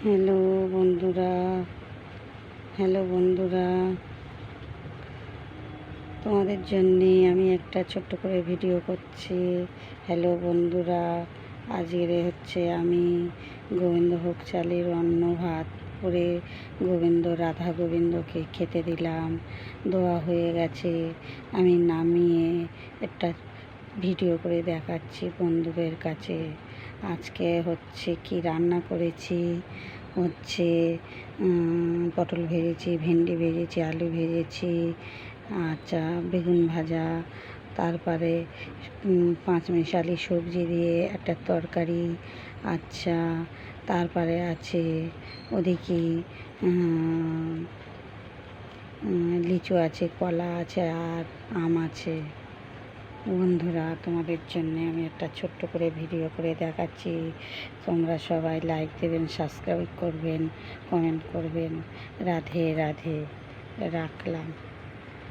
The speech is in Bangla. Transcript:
হ্যালো বন্ধুরা, হ্যালো বন্ধুরা, তোমাদের জন্যে আমি একটা ছোট্ট করে ভিডিও করছি। হ্যালো বন্ধুরা, আজকের হচ্ছে আমি গোবিন্দভোগ চালের অন্ন ভাত করে রাধা গোবিন্দকে খেতে দিলাম। দোয়া হয়ে গেছে, আমি নামিয়ে একটা ভিডিও করে দেখাচ্ছি বন্ধুদের কাছে। আজকে হচ্ছে কি রান্না করেছি, হচ্ছে পটল ভেজেছি, ভেন্ডি ভেজেছি, আলু ভেজেছি, আচ্ছা বেগুন ভাজা, তারপরে পাঁচমিশালি সবজি দিয়ে একটা তরকারি, আচ্ছা তারপরে আছে ওদিকে লিচু আছে, কলা আছে, আর আম আছে। বন্ধুরা, তোমাদের জন্য আমি একটা ছোট্ট করে ভিডিও করে দেখাচ্ছি। তোমরা সবাই লাইক দেবেন, সাবস্ক্রাইব করবেন, কমেন্ট করবেন। রাধে রাধে, রাখলাম।